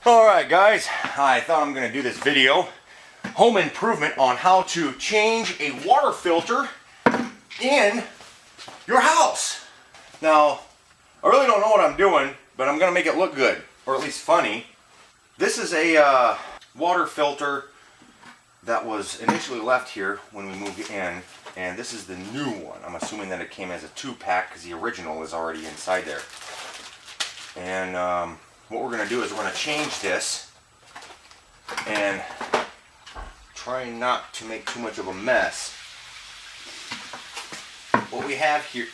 Alright guys, I thought I'm going to do this video, home improvement on how to change a water filter in your house. Now, I really don't know what I'm doing, but I'm going to make it look good, or at least funny. This is a water filter that was initially left here when we moved in, and this is the new one. I'm assuming that it came as a 2-pack because the original is already inside there. And what we're going to do is we're going to change this and try not to make too much of a mess. What we have here,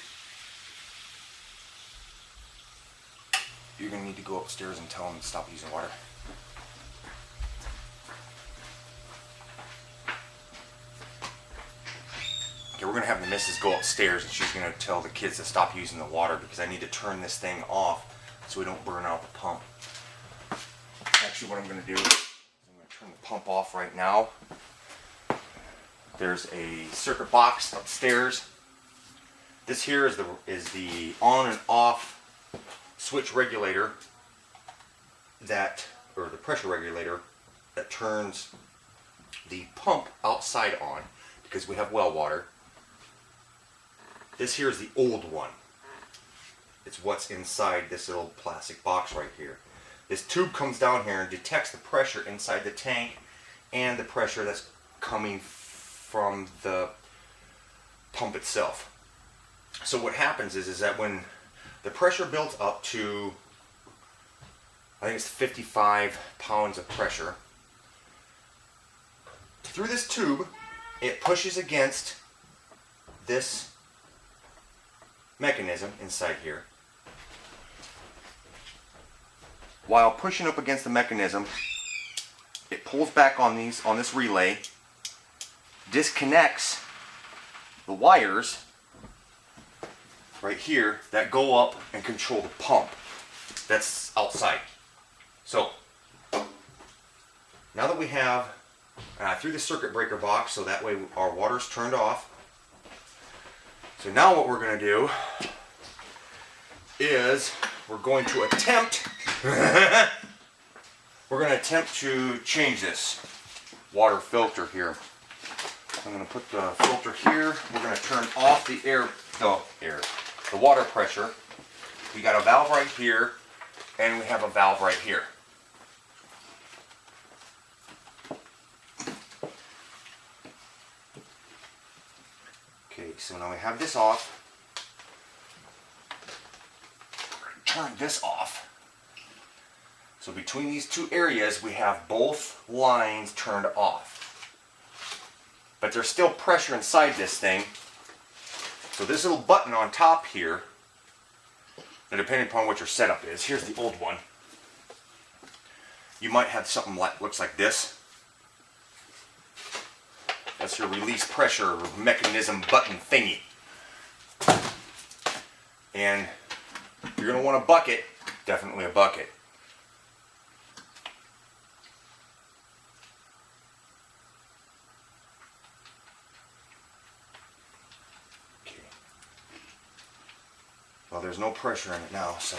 you're going to need to go upstairs and tell them to stop using water. Okay, we're going to have the missus go upstairs and she's going to tell the kids to stop using the water because I need to turn this thing off so we don't burn out the pump. Actually, what I'm going to do is I'm going to turn the pump off right now. There's a circuit box upstairs. This here is the on and off switch regulator or the pressure regulator that turns the pump outside on because we have well water. This here is the old one. It's what's inside this little plastic box right here. This tube comes down here and detects the pressure inside the tank and the pressure that's coming from the pump itself. So what happens is that when the pressure builds up to, I think it's 55 pounds of pressure, through this tube it pushes against this mechanism inside here. While pushing up against the mechanism, it pulls back on this relay, disconnects the wires right here that go up and control the pump that's outside. So now that we have through the circuit breaker box, so that way our water's turned off. So now what we're going to do is we're going to attempt to change this water filter here. I'm going to put the filter here. We're going to turn off the water pressure. We got a valve right here, and we have a valve right here. Okay, so now we have this off. Turn this off. So between these two areas we have both lines turned off. But there's still pressure inside this thing. So this little button on top here, and depending upon what your setup is, here's the old one. You might have something like looks like this. That's your release pressure mechanism button thingy. And you're going to want a bucket, definitely a bucket. Okay. Well, there's no pressure in it now, so.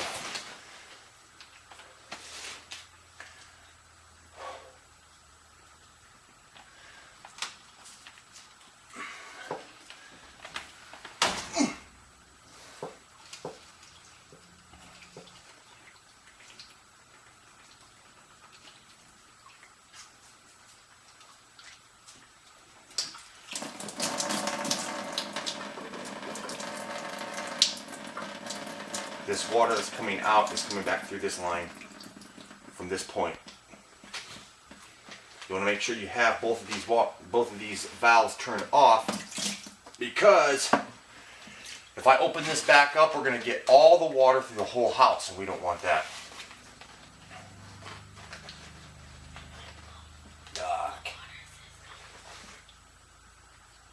This water that's coming out is coming back through this line from this point. You want to make sure you have both of these valves turned off, because if I open this back up, we're going to get all the water through the whole house, and we don't want that.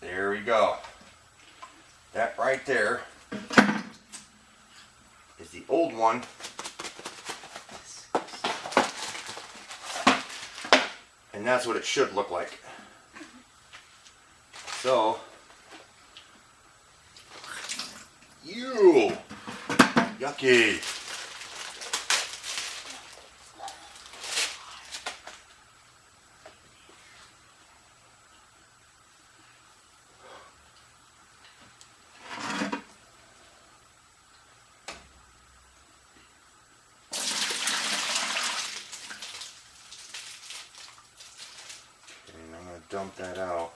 There we go. That right there is the old one. And that's what it should look like. So, yucky. dump that out.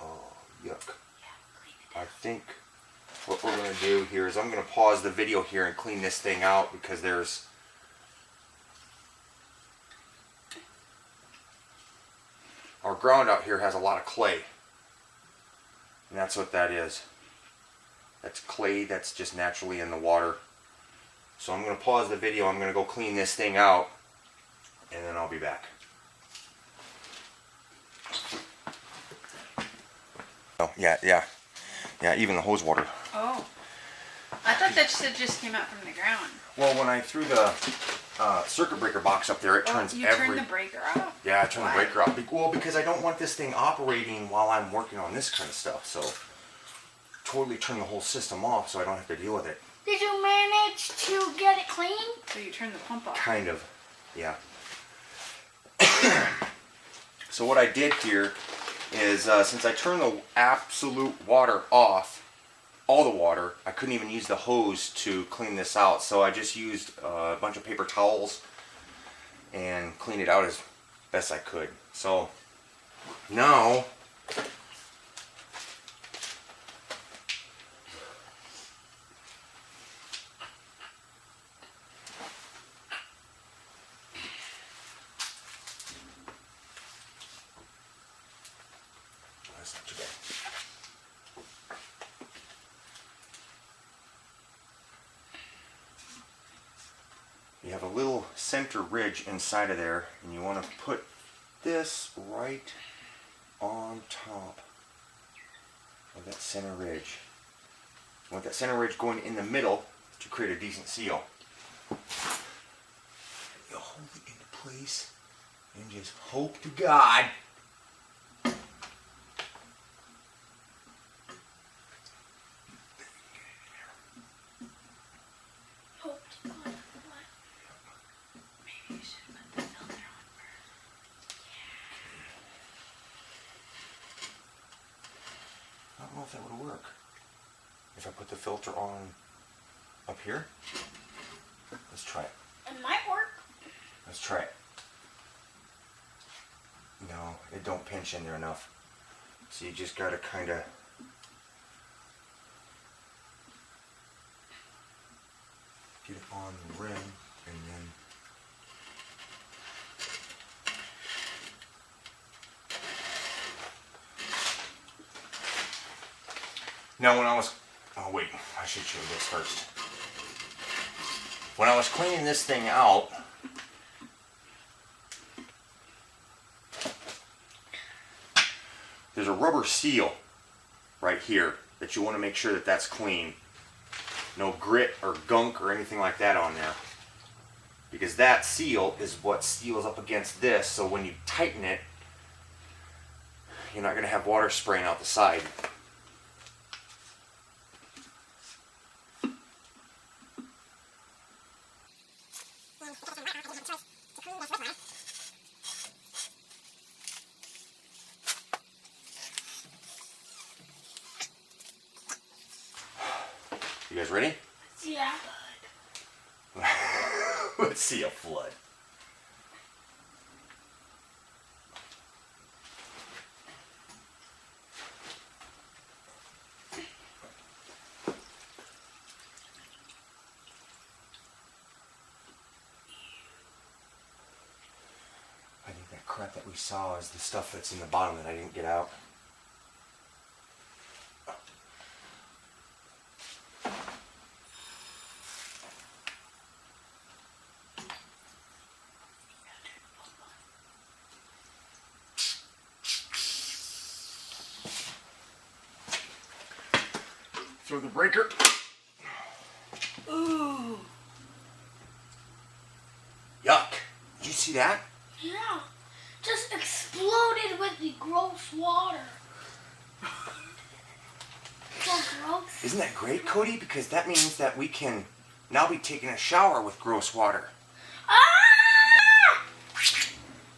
Oh, yuck. I think what we're going to do here is I'm going to pause the video here and clean this thing out because there's our ground out here has a lot of clay. And that's what that is. That's clay that's just naturally in the water. So I'm going to pause the video. I'm going to go clean this thing out and then I'll be back. Oh, yeah, even the hose water. Oh. I thought that shit just came out from the ground. Well, when I threw the circuit breaker box up there, it turns you turn the breaker off? Yeah, I turn the breaker off. Well, because I don't want this thing operating while I'm working on this kind of stuff. So, totally turn the whole system off so I don't have to deal with it. Did you manage to get it clean? So you turn the pump off? Kind of, yeah. So what I did here is, since I turned the absolute water off, all the water, I couldn't even use the hose to clean this out. So I just used a bunch of paper towels and cleaned it out as best I could. So now that's not too bad. You have a little center ridge inside of there, and you want to put this right on top of that center ridge. You want that center ridge going in the middle to create a decent seal. You hold it into place and just hope to God I don't know if that would work. If I put the filter on up here, let's try it. It might work. Let's try it. No, it don't pinch in there enough. So you just gotta kind of get it on the rim and then now when I was, oh wait, I should show this first. When I was cleaning this thing out, there's a rubber seal right here that you want to make sure that that's clean. No grit or gunk or anything like that on there. Because that seal is what seals up against this, so when you tighten it, you're not going to have water spraying out the side. You guys ready? Yeah. Let's see a flood. I think that crap that we saw is the stuff that's in the bottom that I didn't get out. Throw the breaker. Ooh. Yuck. Did you see that? Yeah. Just exploded with the gross water. So gross. Isn't that great, Cody? Because that means that we can now be taking a shower with gross water. Ah!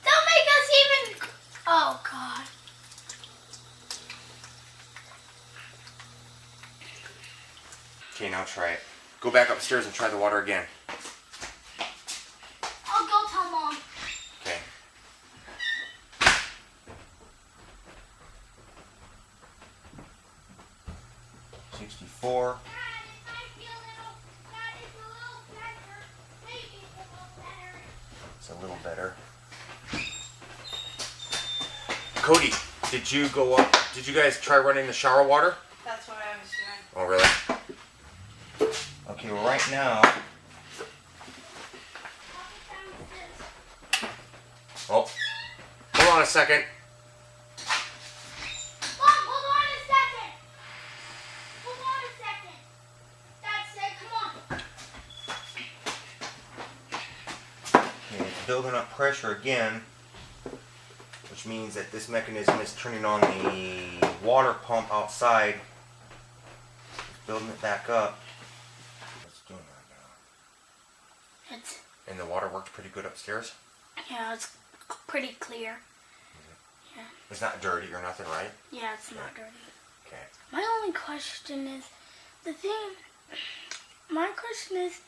Don't make us even... Oh, God. Okay, now try it. Go back upstairs and try the water again. I'll go tell Mom. Okay. 4. It's a little better. Cody, did you go up? Did you guys try running the shower water? That's what I was doing. Oh, really? Okay, well, right now. Oh, hold on a second. Mom, hold on a second. Hold on a second. That's it. Come on. Okay, it's building up pressure again, which means that this mechanism is turning on the water pump outside. It's building it back up. What's it doing right now? It's, And the water worked pretty good upstairs? yeah, it's pretty clear. Yeah. It's not dirty or nothing, right? Yeah, it's not dirty. Okay. My only question is, my question is,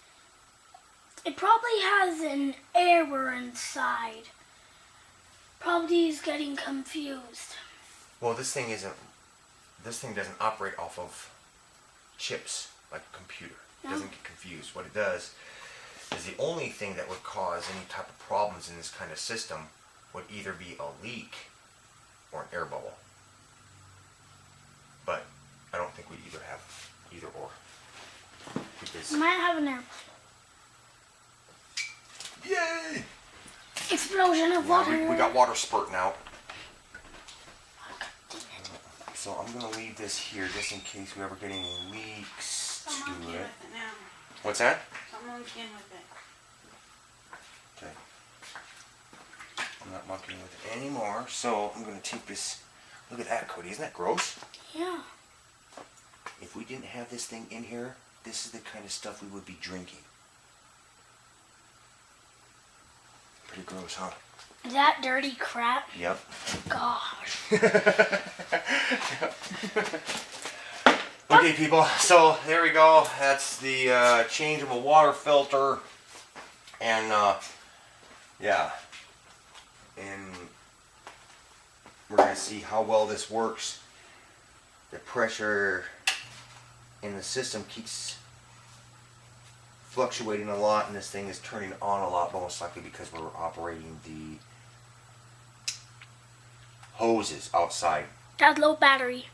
it probably has an error inside. Probably is getting confused. Well, this thing doesn't operate off of chips like a computer. It doesn't get confused. What it does is the only thing that would cause any type of problems in this kind of system would either be a leak or an air bubble. But I don't think we either have either or. Because Might have an error. yay! Explosion of Yeah, water. we got water spurting out. Dang it. So I'm gonna leave this here just in case we ever get any leaks I'm to monkeying it. with it now. What's that? I'm monkeying with it. Okay. I'm not monkeying with it anymore, so I'm gonna take this. Look at that, Cody. Isn't that gross? Yeah. If we didn't have this thing in here, this is the kind of stuff we would be drinking. Pretty gross, huh? That dirty crap. Yep. Gosh. Okay, people. So there we go. That's the change of a water filter, and yeah, and we're gonna see how well this works. The pressure in the system keeps fluctuating a lot, and this thing is turning on a lot, most likely because we're operating the hoses outside. That low battery.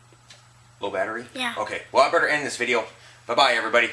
Low battery? Yeah. Okay, well, I better end this video. Bye-bye, everybody.